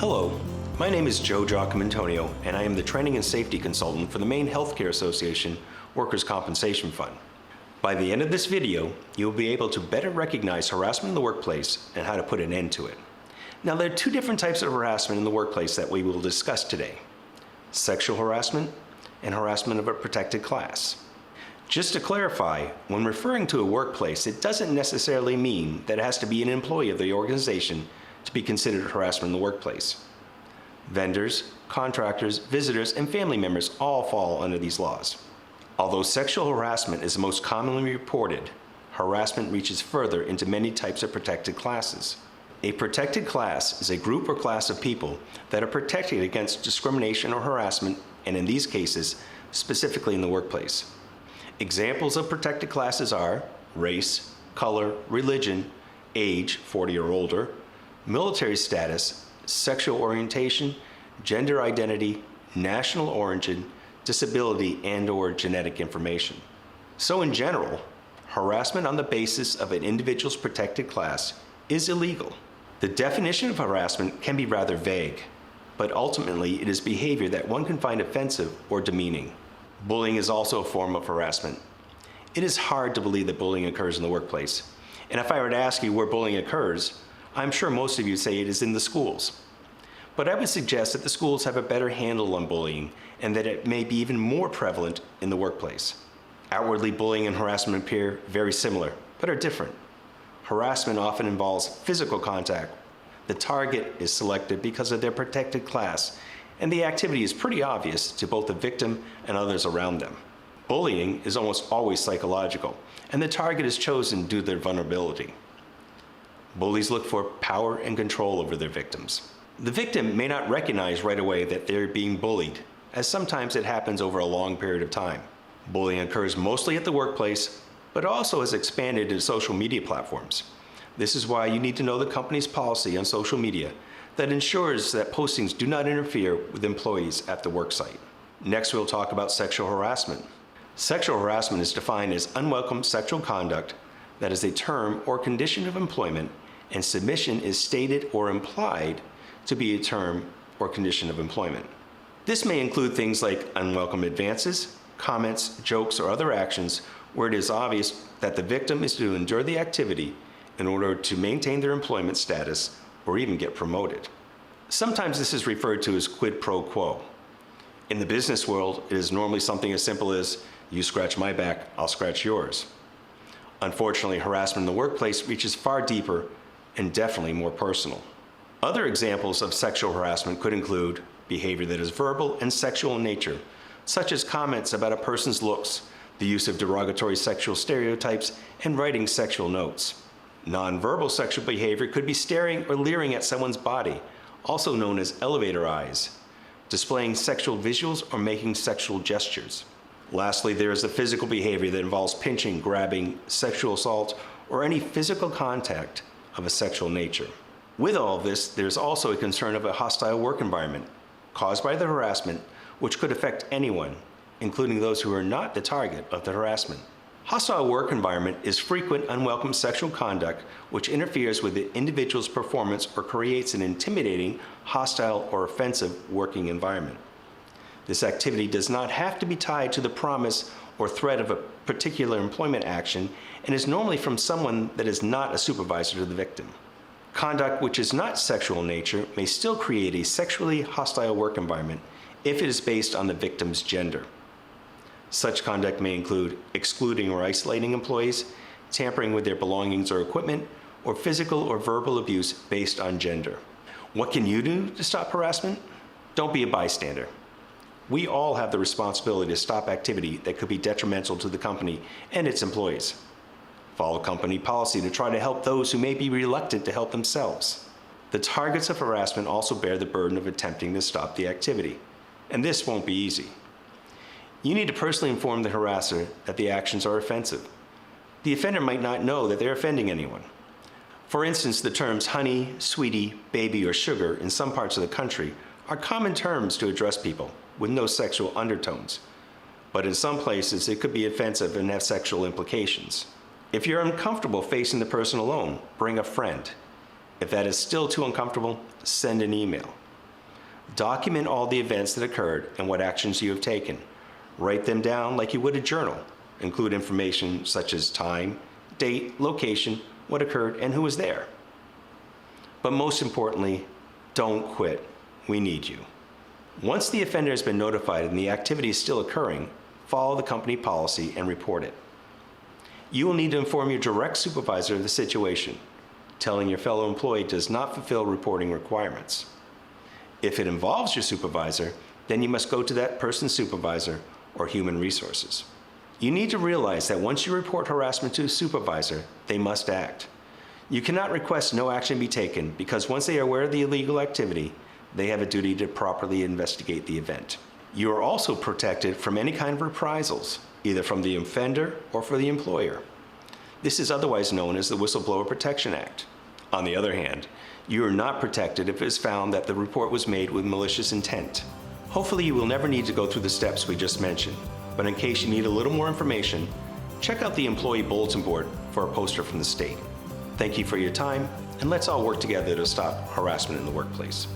Hello, my name is Joe Giacomintonio, and I am the Training and Safety Consultant for the Maine Healthcare Association Workers' Compensation Fund. By the end of this video, you will be able to better recognize harassment in the workplace and how to put an end to it. Now, there are two different types of harassment in the workplace that we will discuss today: sexual harassment and harassment of a protected class. Just to clarify, when referring to a workplace, it doesn't necessarily mean that it has to be an employee of the organization to be considered harassment in the workplace. Vendors, contractors, visitors, and family members all fall under these laws. Although sexual harassment is the most commonly reported, harassment reaches further into many types of protected classes. A protected class is a group or class of people that are protected against discrimination or harassment, and in these cases, specifically in the workplace. Examples of protected classes are race, color, religion, age, 40 or older, military status, sexual orientation, gender identity, national origin, disability, and/or genetic information. So in general, harassment on the basis of an individual's protected class is illegal. The definition of harassment can be rather vague, but ultimately it is behavior that one can find offensive or demeaning. Bullying is also a form of harassment. It is hard to believe that bullying occurs in the workplace. And if I were to ask you where bullying occurs, I'm sure most of you say it is in the schools. But I would suggest that the schools have a better handle on bullying and that it may be even more prevalent in the workplace. Outwardly, bullying and harassment appear very similar, but are different. Harassment often involves physical contact. The target is selected because of their protected class, and the activity is pretty obvious to both the victim and others around them. Bullying is almost always psychological, and the target is chosen due to their vulnerability. Bullies look for power and control over their victims. The victim may not recognize right away that they're being bullied, as sometimes it happens over a long period of time. Bullying occurs mostly at the workplace, but also has expanded into social media platforms. This is why you need to know the company's policy on social media that ensures that postings do not interfere with employees at the worksite. Next, we'll talk about sexual harassment. Sexual harassment is defined as unwelcome sexual conduct that is a term or condition of employment, and submission is stated or implied to be a term or condition of employment. This may include things like unwelcome advances, comments, jokes, or other actions where it is obvious that the victim is to endure the activity in order to maintain their employment status or even get promoted. Sometimes this is referred to as quid pro quo. In the business world, it is normally something as simple as, you scratch my back, I'll scratch yours. Unfortunately, harassment in the workplace reaches far deeper and definitely more personal. Other examples of sexual harassment could include behavior that is verbal and sexual in nature, such as comments about a person's looks, the use of derogatory sexual stereotypes, and writing sexual notes. Nonverbal sexual behavior could be staring or leering at someone's body, also known as elevator eyes, displaying sexual visuals or making sexual gestures. Lastly, there is the physical behavior that involves pinching, grabbing, sexual assault, or any physical contact of a sexual nature. With all of this, there's also a concern of a hostile work environment caused by the harassment, which could affect anyone, including those who are not the target of the harassment. Hostile work environment is frequent unwelcome sexual conduct which interferes with the individual's performance or creates an intimidating, hostile, or offensive working environment. This activity does not have to be tied to the promise or threat of a particular employment action and is normally from someone that is not a supervisor to the victim. Conduct which is not sexual in nature may still create a sexually hostile work environment if it is based on the victim's gender. Such conduct may include excluding or isolating employees, tampering with their belongings or equipment, or physical or verbal abuse based on gender. What can you do to stop harassment? Don't be a bystander. We all have the responsibility to stop activity that could be detrimental to the company and its employees. Follow company policy to try to help those who may be reluctant to help themselves. The targets of harassment also bear the burden of attempting to stop the activity, and this won't be easy. You need to personally inform the harasser that the actions are offensive. The offender might not know that they're offending anyone. For instance, the terms honey, sweetie, baby, or sugar in some parts of the country are common terms to address people with no sexual undertones. But in some places, it could be offensive and have sexual implications. If you're uncomfortable facing the person alone, bring a friend. If that is still too uncomfortable, send an email. Document all the events that occurred and what actions you have taken. Write them down like you would a journal. Include information such as time, date, location, what occurred, and who was there. But most importantly, don't quit. We need you. Once the offender has been notified and the activity is still occurring, follow the company policy and report it. You will need to inform your direct supervisor of the situation. Telling your fellow employee does not fulfill reporting requirements. If it involves your supervisor, then you must go to that person's supervisor or human resources. You need to realize that once you report harassment to a supervisor, they must act. You cannot request no action be taken because once they are aware of the illegal activity, they have a duty to properly investigate the event. You are also protected from any kind of reprisals, either from the offender or for the employer. This is otherwise known as the Whistleblower Protection Act. On the other hand, you are not protected if it is found that the report was made with malicious intent. Hopefully you will never need to go through the steps we just mentioned, but in case you need a little more information, check out the Employee Bulletin Board for a poster from the state. Thank you for your time, and let's all work together to stop harassment in the workplace.